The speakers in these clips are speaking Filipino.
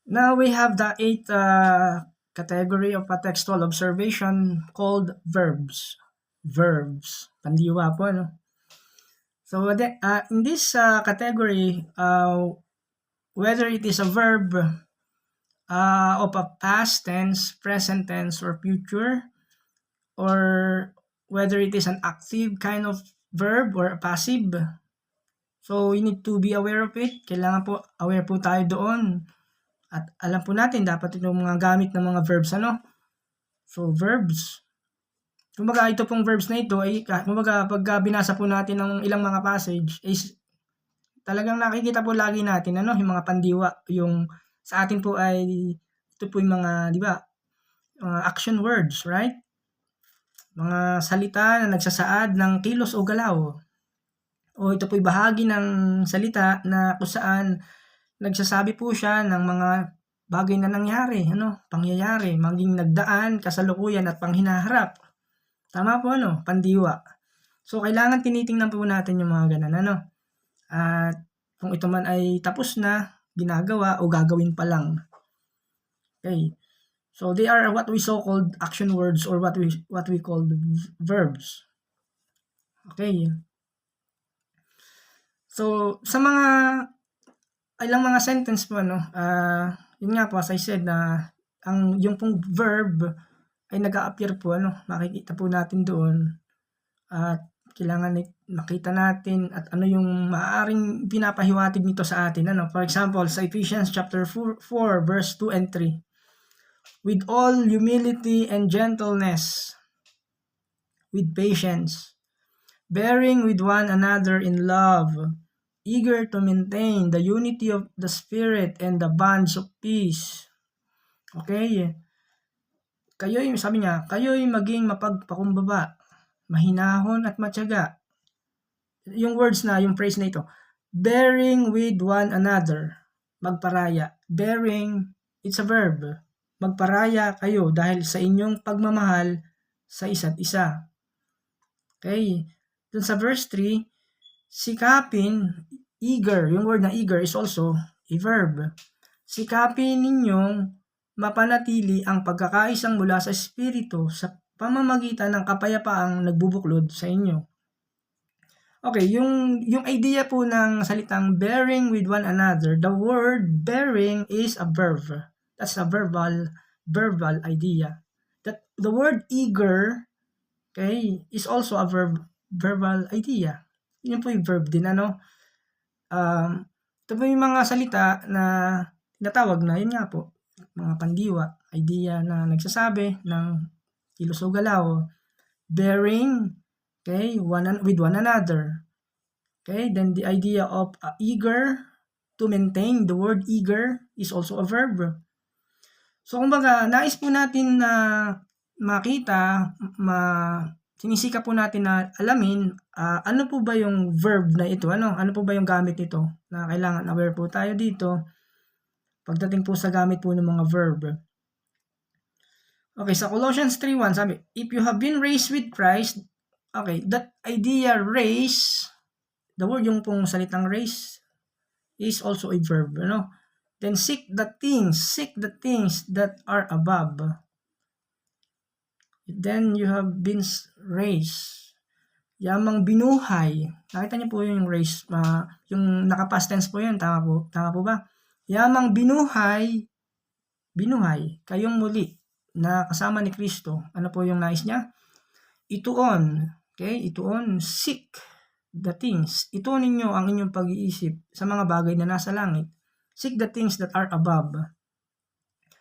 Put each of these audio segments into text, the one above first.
Now we have the eighth category of a textual observation called verbs. Verbs. Pandiwa po, no? So in this category, whether it is a verb of a past tense, present tense, or future, or whether it is an active kind of verb or a passive. So we need to be aware of it. Kailangan po aware po tayo doon. At alam po natin dapat itong mga gamit ng mga verbs So verbs. Kumbaga ito pong verbs na ito ay kumbaga pag binasa po natin ng ilang mga passage is talagang nakikita po lagi natin yung mga pandiwa, yung sa atin po ay ito po yung mga, di ba? Action words, right? Mga salita na nagsasaad ng kilos o galaw. O ito po'y bahagi ng salita na kung saan nagsasabi po siya ng mga bagay na nangyari, pangyayari, maging nagdaan, kasalukuyan at panghinaharap. Tama po, pandiwa. So, kailangan tinitingnan po natin yung mga ganun, At kung ito man ay tapos na, ginagawa o gagawin pa lang. Okay. So, they are what we so-called action words or what we call verbs. Okay. So, sa mga ilang mga sentence po, yun nga po, as I said, na yung pong verb ay nag-a-appear po, makikita po natin doon. At kailangan makita natin at ano yung maaaring pinapahiwatig nito sa atin. For example, sa Ephesians chapter 4 verse 2 and 3. With all humility and gentleness, with patience, bearing with one another in love, eager to maintain the unity of the Spirit and the bonds of peace. Okay? Sabi niya, kayo'y maging mapagpakumbaba, mahinahon at matyaga. Yung words na, yung phrase na ito, bearing with one another, magparaya. Bearing, it's a verb. Magparaya kayo dahil sa inyong pagmamahal sa isa't isa. Okay? Dun sa verse 3, sikapin, eager, yung word na eager is also a verb. Sikapin ninyong mapanatili ang pagkakaisang mula sa Espiritu sa pamamagitan ng kapayapaang nagbubuklod sa inyo. Okay, yung idea po ng salitang bearing with one another, the word bearing is a verb. That's a verbal idea. That the word eager, okay, is also a verbal idea. Yun po yung verb din, ito po yung mga salita na tinatawag na, yun nga po, mga pandiwa, idea na nagsasabi ng kilos o galaw, bearing, okay, with one another. Okay, then the idea of eager, to maintain, the word eager is also a verb. So, kumbaga, nais po natin na makita, sinisika po natin na alamin ano po ba yung verb na ito, ano po ba yung gamit nito, na kailangan aware po tayo dito pagdating po sa gamit po ng mga verb. Okay, sa Colossians 3:1 sabi, if you have been raised with Christ, okay, that idea raise, the word yung pong salitang raise is also a verb, Then seek the things that are above. Then you have been raised. Yamang binuhay. Nakita niyo po yung raise, yung naka-past tense po yun, tama po ba? Yamang binuhay, kayong muli na kasama ni Kristo. Ano po yung nais niya? Ituon, okay? Ituon, seek the things. Ituon ninyo ang inyong pag-iisip sa mga bagay na nasa langit. Seek the things that are above,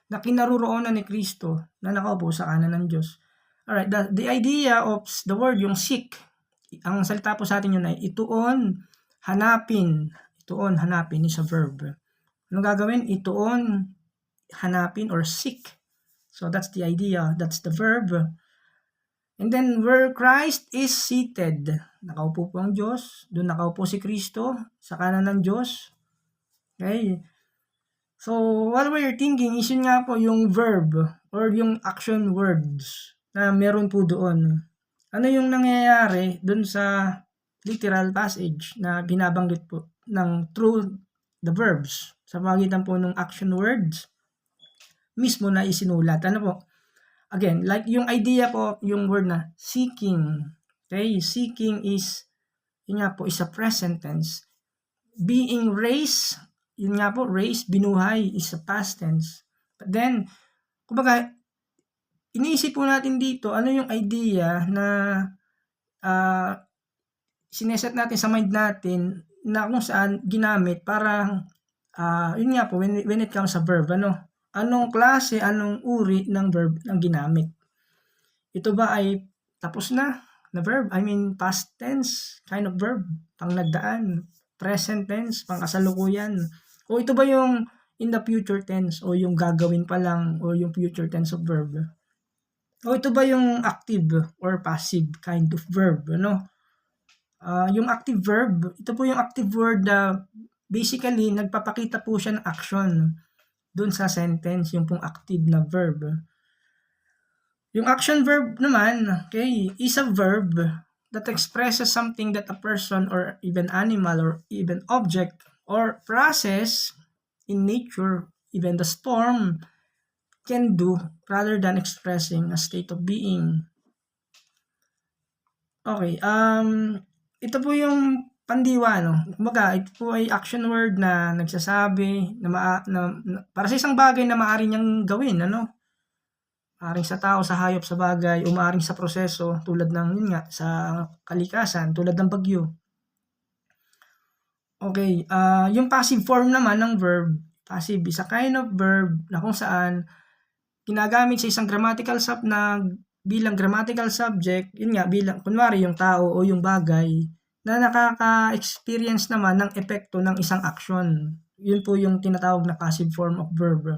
na kinaroroonan ni Kristo, na nakaupo sa kanan ng Diyos. Alright, the idea of the word, yung seek, ang salita po sa atin yun ay ituon, hanapin. Ituon, hanapin is a verb. Anong gagawin? Ituon, hanapin, or seek. So that's the idea, that's the verb. And then where Christ is seated, nakaupo po ang Diyos, doon nakaupo si Kristo sa kanan ng Diyos. Okay? So, what we're thinking is yun nga po yung verb or yung action words na meron po doon. Ano yung nangyayari doon sa literal passage na binabanggit po ng through the verbs sa pagitan po ng action words mismo na isinulat. Ano po? Again, like yung idea po, yung word na seeking. Okay? Seeking is, yun nga po, is a present tense. Being raised, yun nga po, raised, binuhay, is a past tense. But then, kumbaga, iniisip po natin dito, ano yung idea na sineset natin sa mind natin na kung saan ginamit para, yun nga po, when it comes sa verb, anong klase, anong uri ng verb ang ginamit. Ito ba ay tapos na verb? I mean, past tense kind of verb, pang nagdaan, present tense, pang kasalukuyan. O ito ba yung in the future tense, o yung gagawin pa lang, o yung future tense of verb? O ito ba yung active or passive kind of verb, yung active verb, ito po yung active word na basically nagpapakita po siya ng action dun sa sentence, yung pong active na verb. Yung action verb naman, okay, is a verb that expresses something that a person or even animal or even object or process in nature, even the storm, can do rather than expressing a state of being. Okay, ito po yung pandiwa, Kumbaga, ito po ay action word na nagsasabi na para sa isang bagay na maaari niyang gawin, Maaring sa tao, sa hayop, sa bagay, o maaring sa proseso tulad ng, yun nga, sa kalikasan, tulad ng bagyo. Okay, yung passive form naman ng verb, passive is a kind of verb na kung saan ginagamit sa isang grammatical bilang grammatical subject, yun nga, bilang, kunwari, yung tao o yung bagay na nakaka-experience naman ng epekto ng isang action. Yun po yung tinatawag na passive form of verb.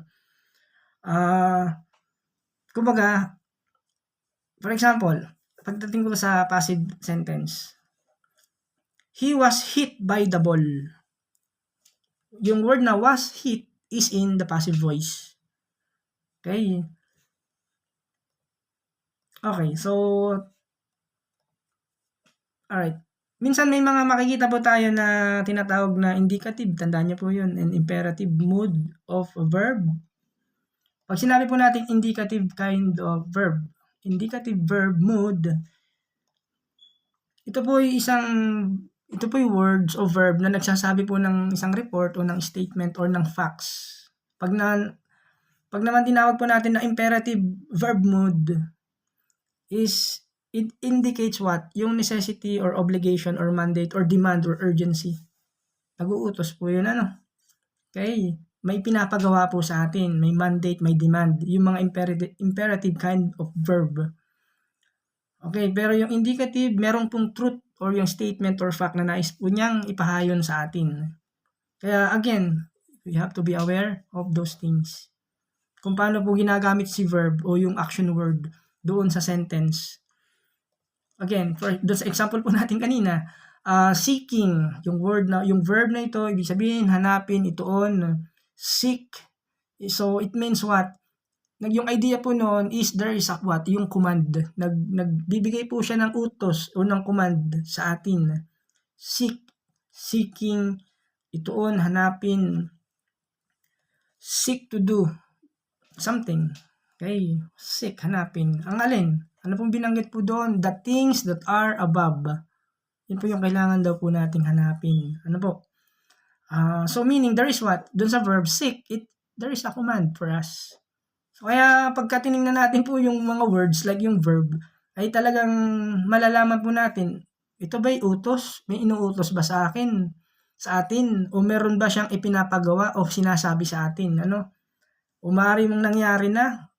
Kumbaga, for example, pagdating ko sa passive sentence, he was hit by the ball. Yung word na was hit is in the passive voice. Okay? Okay, so, alright. Minsan may mga makikita po tayo na tinatawag na indicative, tandaan niyo po yun, an imperative mood of a verb. Pag sinabi po natin indicative kind of verb, indicative verb mood, ito po yung words o verb na nagsasabi po ng isang report o ng statement or ng facts. Pag naman tinawag po natin na imperative verb mood, it indicates what? Yung necessity or obligation or mandate or demand or urgency. Nag-uutos po yun, Okay? May pinapagawa po sa atin, may mandate, may demand, yung mga imperative kind of verb. Okay, pero yung indicative, merong pong truth or yung statement or fact na nais po niyang ipahayon sa atin. Kaya again, we have to be aware of those things. Kung paano po ginagamit si verb o yung action word doon sa sentence. Again, doon sa example po natin kanina, seeking, yung verb na ito, ibig sabihin, hanapin, ituon, seek. So, it means what? Yung idea po noon is there is a what? Yung command. Nagbibigay po siya ng utos o ng command sa atin. Seeking, ituon, hanapin. Seek to do something. Okay? Seek, hanapin. Ang alin? Ano pong binanggit po doon? The things that are above. Yun po yung kailangan daw po nating hanapin. Ano po? So meaning there is what? Doon sa verb seek, there is a command for us. So kaya pagka tinignan natin po yung mga words like yung verb, ay talagang malalaman po natin, ito ba'y utos? May inuutos ba sa atin? O meron ba siyang ipinapagawa o sinasabi sa atin? O maaaring nangyari na,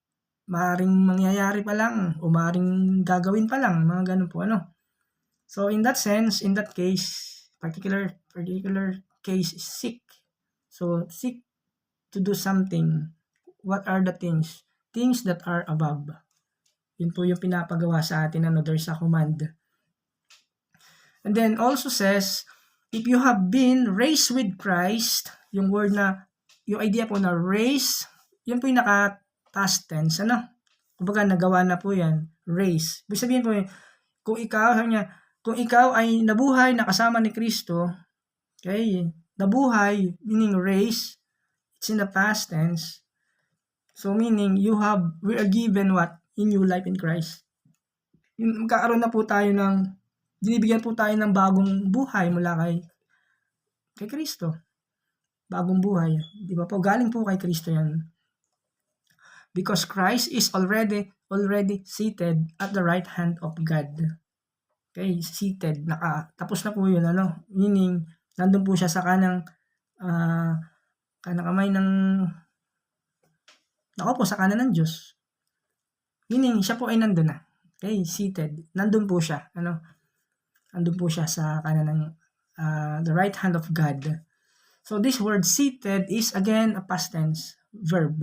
maaaring mangyayari pa lang, o maaaring gagawin pa lang, mga ganun po, So in that sense, in that case, particular case is seek. So seek to do something. What are the things? Things that are above. Yun po yung pinapagawa sa atin, there's a command. And then also says, if you have been raised with Christ, yung word na, yung idea po na raise, yun po yung naka-past tense, Kumbaga, nagawa na po yan, raise. Ibig sabihin po, kung ikaw ay nabuhay na kasama ni Kristo, okay, nabuhay, meaning raise, it's in the past tense. So meaning, we are given what? A new life in Christ. Magkakaroon na po tayo binibigyan po tayo ng bagong buhay mula kay Kristo. Bagong buhay. Di ba po? Galing po kay Kristo yan. Because Christ is already seated at the right hand of God. Okay, seated. Tapos na po yun. Meaning, nandun po siya sa kanang kamay sa kanan ng Diyos. Meaning, siya po ay nandun na. Okay, seated. Nandun po siya. Nandun po siya sa kanan ng the right hand of God. So, this word seated is again a past tense verb.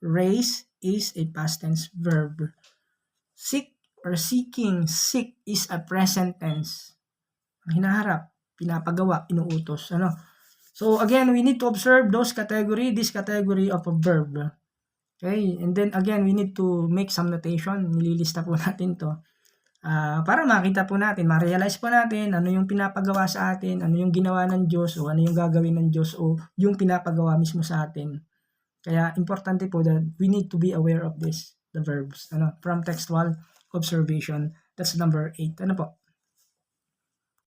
Raise is a past tense verb. Seek or seeking, seek is a present tense. Hinaharap, pinapagawa, inuutos. So, again, we need to observe this category of a verb. Okay, and then again, we need to make some notation. Nililista po natin to. Para makita po natin, ma-realize po natin ano yung pinapagawa sa atin, ano yung ginawa ng Diyos, o ano yung gagawin ng Diyos, o yung pinapagawa mismo sa atin. Kaya, importante po that we need to be aware of this, the verbs, from textual observation. That's number 8. Ano po?